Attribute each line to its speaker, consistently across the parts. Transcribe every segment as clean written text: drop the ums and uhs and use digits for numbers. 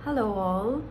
Speaker 1: Hello all.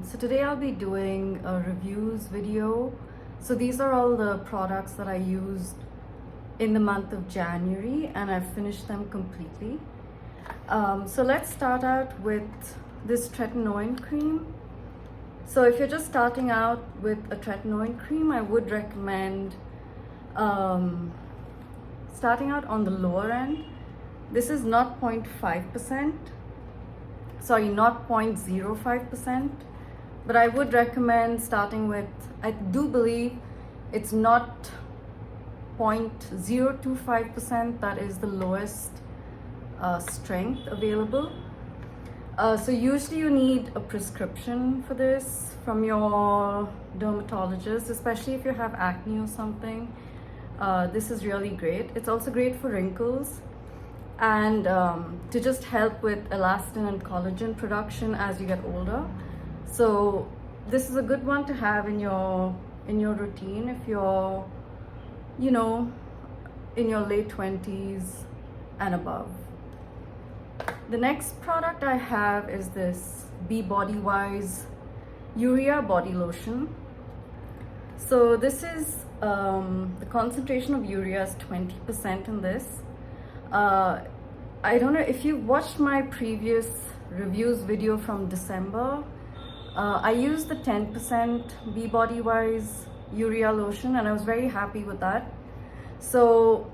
Speaker 1: So today I'll be doing a reviews video. So these are all the products that I used in the month of January and I've finished them completely. So let's start out with this tretinoin cream. So if you're just starting out with a tretinoin cream, I would recommend starting out on the lower end. This is not 0.5%. Sorry, not 0.05%, but I would recommend starting with, I do believe it's not 0.025%, that is the lowest strength available. So usually you need a prescription for this from your dermatologist, especially if you have acne or something. This is really great. It's also great for wrinkles and to just help with elastin and collagen production as you get older. So this is a good one to have in your routine if you're, you know, in your late 20s and above. The next product I have is this Be Body Wise Urea Body Lotion. So this is the concentration of urea is 20% in this. I don't know if you watched my previous reviews video from December. I used the 10% Be Body Wise Urea Lotion and I was very happy with that. So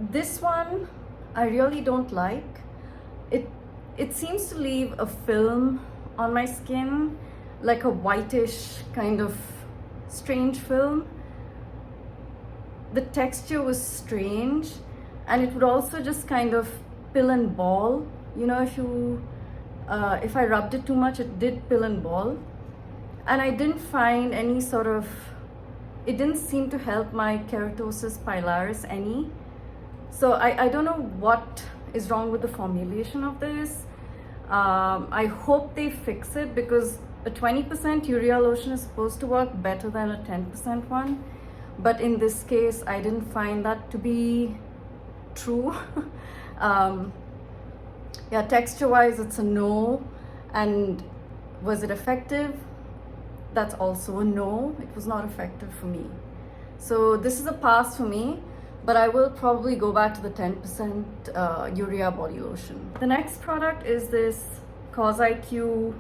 Speaker 1: this one I really don't like. It seems to leave a film on my skin, like a whitish kind of strange film. The texture was strange. And it would also just kind of pill and ball. You know, if I rubbed it too much, it did pill and ball. And I didn't find any sort of, it didn't seem to help my keratosis pilaris any. So I don't know what is wrong with the formulation of this. I hope they fix it because a 20% urea lotion is supposed to work better than a 10% one. But in this case, I didn't find that to be true. Yeah, texture wise it's a no. And was it effective? That's also a no. It was not effective for me. So this is a pass for me, but I will probably go back to the 10% urea body lotion. The next product is this Cause IQ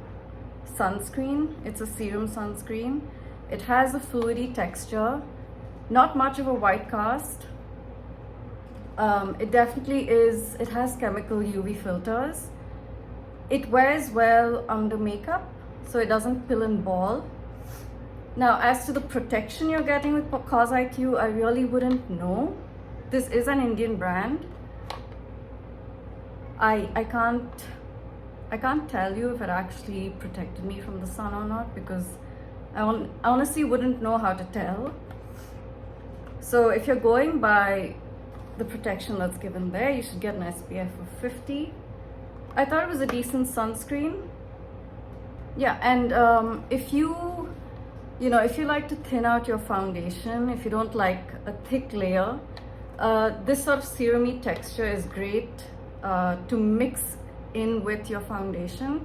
Speaker 1: sunscreen. It's a serum sunscreen. It has a fluidy texture, not much of a white cast. It definitely is, it has chemical UV filters. It wears well under makeup, so it doesn't pill and ball. Now, as to the protection you're getting with Cause IQ, I really wouldn't know. This is an Indian brand. I can't tell you if it actually protected me from the sun or not because I honestly wouldn't know how to tell. So if you're going by the protection that's given there, you should get an SPF of 50. I thought it was a decent sunscreen. Yeah, and if you like to thin out your foundation, if you don't like a thick layer, this sort of serum-y texture is great to mix in with your foundation,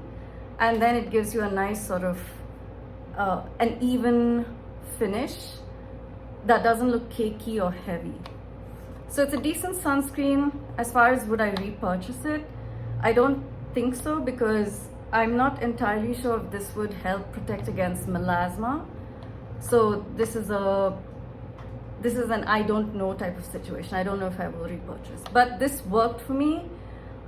Speaker 1: and then it gives you a nice sort of an even finish that doesn't look cakey or heavy. So it's a decent sunscreen. As far as would I repurchase it, I don't think so because I'm not entirely sure if this would help protect against melasma. So this is an I don't know type of situation. I don't know if I will repurchase, but this worked for me.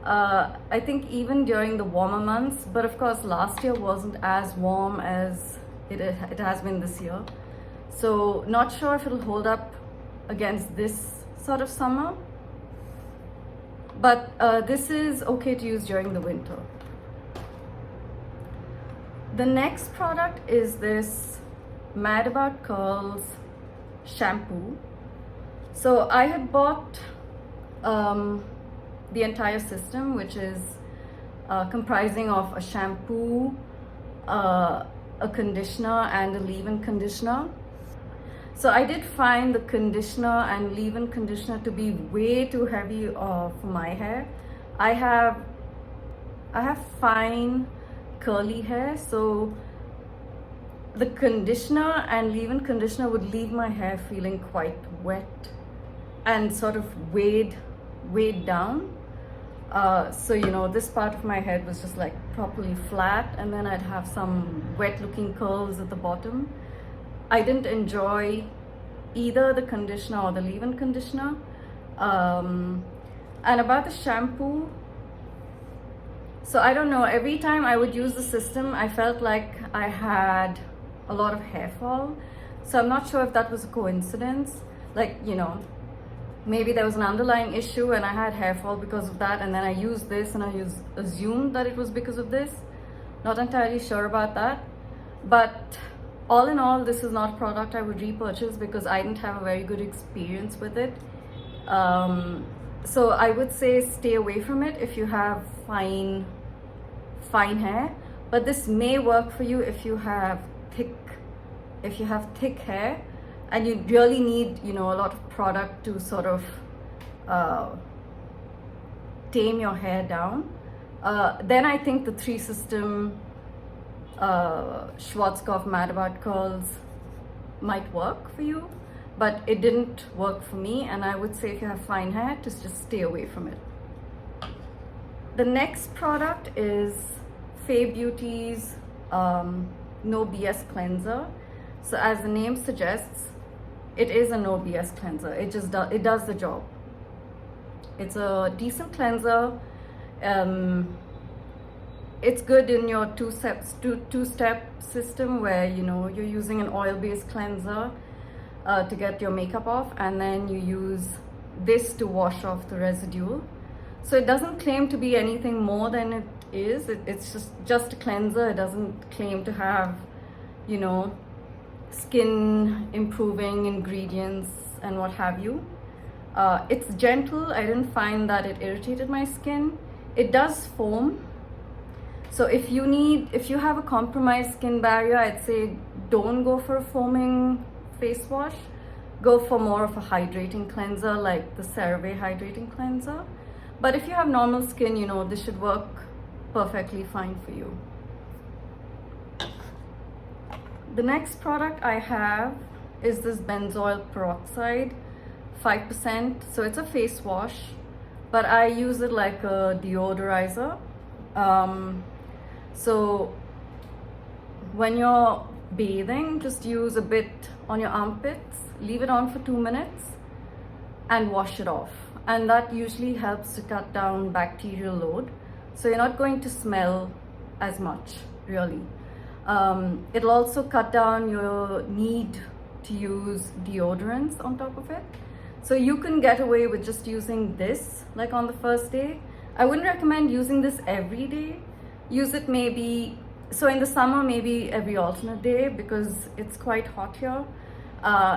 Speaker 1: I think even during the warmer months, but of course last year wasn't as warm as it has been this year. So not sure if it'll hold up against this sort of summer, but this is okay to use during the winter. The next product is this Mad About Curls shampoo. So I had bought the entire system, which is comprising of a shampoo, a conditioner and a leave-in conditioner. So I did find the conditioner and leave-in conditioner to be way too heavy for my hair. I have fine curly hair, so the conditioner and leave-in conditioner would leave my hair feeling quite wet and sort of weighed down. So you know, this part of my head was just like properly flat, and then I'd have some wet looking curls at the bottom. I didn't enjoy either the conditioner or the leave-in conditioner. And about the shampoo, so I don't know, every time I would use the system, I felt like I had a lot of hair fall. So I'm not sure if that was a coincidence. Like, you know, maybe there was an underlying issue and I had hair fall because of that, and then I used this and I assumed that it was because of this. Not entirely sure about that. But all in all, this is not a product I would repurchase because I didn't have a very good experience with it. So I would say stay away from it if you have fine hair, but this may work for you if you have thick hair and you really need, you know, a lot of product to sort of tame your hair down. Then I think the 3 system Schwarzkopf Mad About Curls might work for you, but it didn't work for me, and I would say if you have fine hair, just stay away from it. The next product is Fae Beauty's No BS cleanser. So as the name suggests, it is a no BS cleanser. It does the job. It's a decent cleanser. It's good in your two-step system where, you know, you're using an oil-based cleanser to get your makeup off, and then you use this to wash off the residue. So it doesn't claim to be anything more than it is. It's just a cleanser. It doesn't claim to have, you know, skin improving ingredients and what have you. It's gentle. I didn't find that it irritated my skin. It does foam. So if you have a compromised skin barrier, I'd say don't go for a foaming face wash. Go for more of a hydrating cleanser like the CeraVe hydrating cleanser. But if you have normal skin, you know, this should work perfectly fine for you. The next product I have is this benzoyl peroxide, 5%. So it's a face wash, but I use it like a deodorizer. So when you're bathing, just use a bit on your armpits, leave it on for 2 minutes and wash it off. And that usually helps to cut down bacterial load. So you're not going to smell as much, really. It'll also cut down your need to use deodorants on top of it. So you can get away with just using this, like on the first day. I wouldn't recommend using this every day. Use it maybe, so in the summer, maybe every alternate day because it's quite hot here.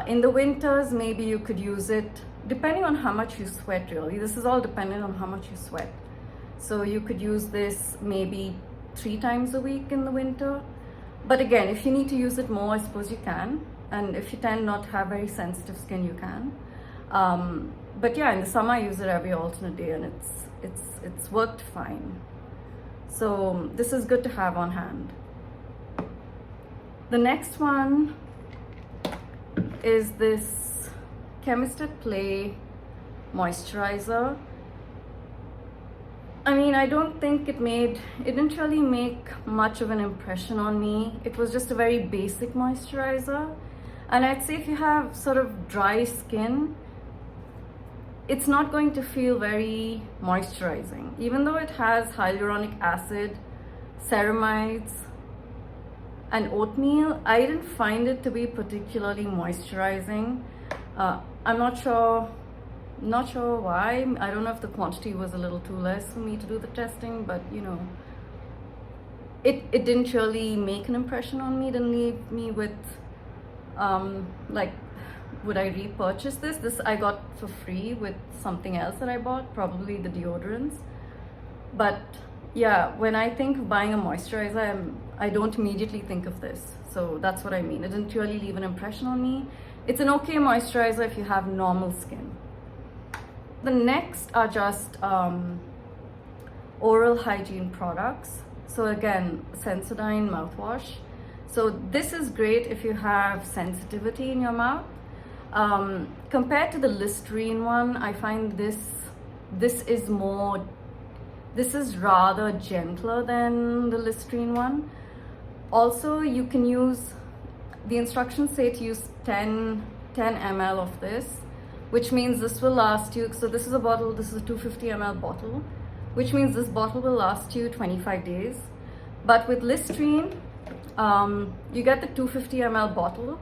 Speaker 1: In the winters, maybe you could use it depending on how much you sweat, really. This is all dependent on how much you sweat. So you could use this maybe 3 times a week in the winter. But again, if you need to use it more, I suppose you can. And if you tend not to have very sensitive skin, you can. But yeah, in the summer I use it every alternate day, and it's worked fine. So this is good to have on hand. The next one is this Chemist at Play moisturizer. I mean, I don't think it didn't really make much of an impression on me. It was just a very basic moisturizer. And I'd say if you have sort of dry skin, it's not going to feel very moisturizing. Even though it has hyaluronic acid, ceramides, and oatmeal, I didn't find it to be particularly moisturizing. I'm not sure why. I don't know if the quantity was a little too less for me to do the testing, but you know, it didn't really make an impression on me. It didn't leave me with like, would I repurchase this? This I got for free with something else that I bought, probably the deodorants. But yeah, when I think of buying a moisturizer, I don't immediately think of this. So that's what I mean. It didn't really leave an impression on me. It's an okay moisturizer if you have normal skin. The next are just oral hygiene products. So again, Sensodyne mouthwash. So this is great if you have sensitivity in your mouth. Compared to the Listerine one, I find this is rather gentler than the Listerine one. Also, you can use, the instructions say to use 10 ml of this, which means this will last you, so this is a bottle, this is a 250 ml bottle, which means this bottle will last you 25 days. But with Listerine, you get the 250 ml bottle,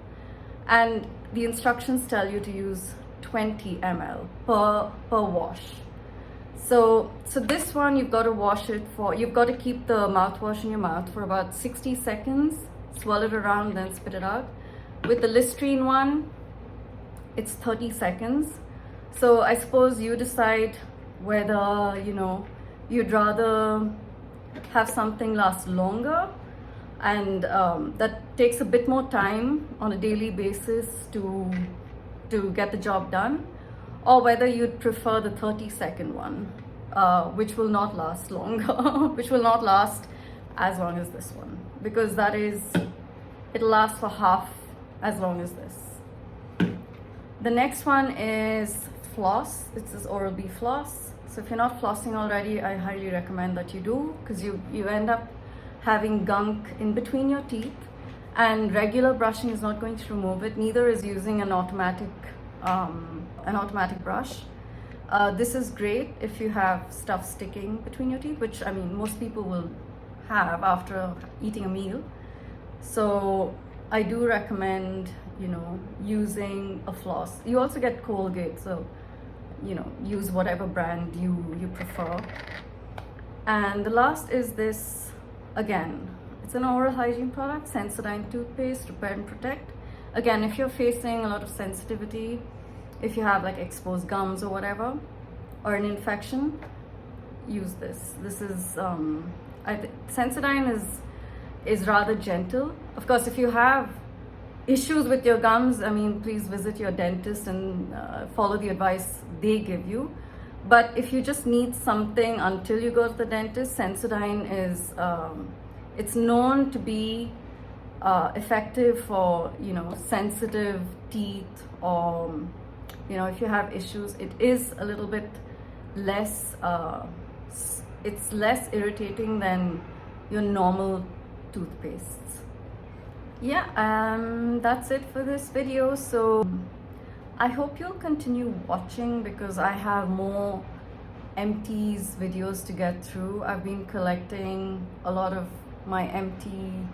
Speaker 1: and the instructions tell you to use 20 ml per wash. So this one, you've got to wash it you've got to keep the mouthwash in your mouth for about 60 seconds, swirl it around, then spit it out. With the Listerine one, it's 30 seconds. So I suppose you decide whether, you'd rather have something last longer, and that takes a bit more time on a daily basis to get the job done, or whether you'd prefer the 30-second one, which will not last longer, which will not last as long as this one, because it'll last for half as long as this. The next one is floss. It's this Oral-B floss. So if you're not flossing already, I highly recommend that you do, because you end up having gunk in between your teeth, and regular brushing is not going to remove it. Neither is using an automatic brush. This is great if you have stuff sticking between your teeth, which I mean most people will have after eating a meal. So I do recommend, using a floss. You also get Colgate, so use whatever brand you prefer. And the last is this. Again, it's an oral hygiene product, Sensodyne toothpaste, Repair and Protect. Again, if you're facing a lot of sensitivity, if you have like exposed gums or whatever, or an infection, use this. This is, Sensodyne is rather gentle. Of course, if you have issues with your gums, please visit your dentist and follow the advice they give you. But if you just need something until you go to the dentist, Sensodyne is, it's known to be effective for, sensitive teeth, or, if you have issues. It is a little bit less, it's less irritating than your normal toothpastes. Yeah, that's it for this video. So I hope you'll continue watching, because I have more Empties videos to get through. I've been collecting a lot of my empty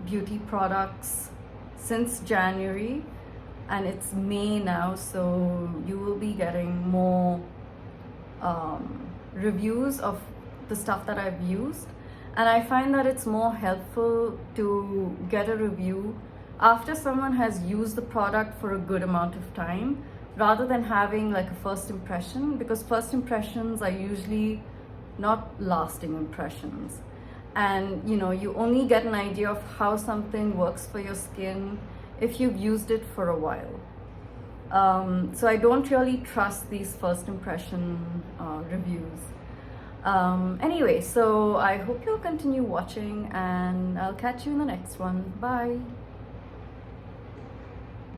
Speaker 1: beauty products since January, and it's May now, so you will be getting more reviews of the stuff that I've used. And I find that it's more helpful to get a review after someone has used the product for a good amount of time, rather than having like a first impression, because first impressions are usually not lasting impressions. And you only get an idea of how something works for your skin if you've used it for a while. So I don't really trust these first impression reviews. Anyway, so I hope you'll continue watching, and I'll catch you in the next one. Bye.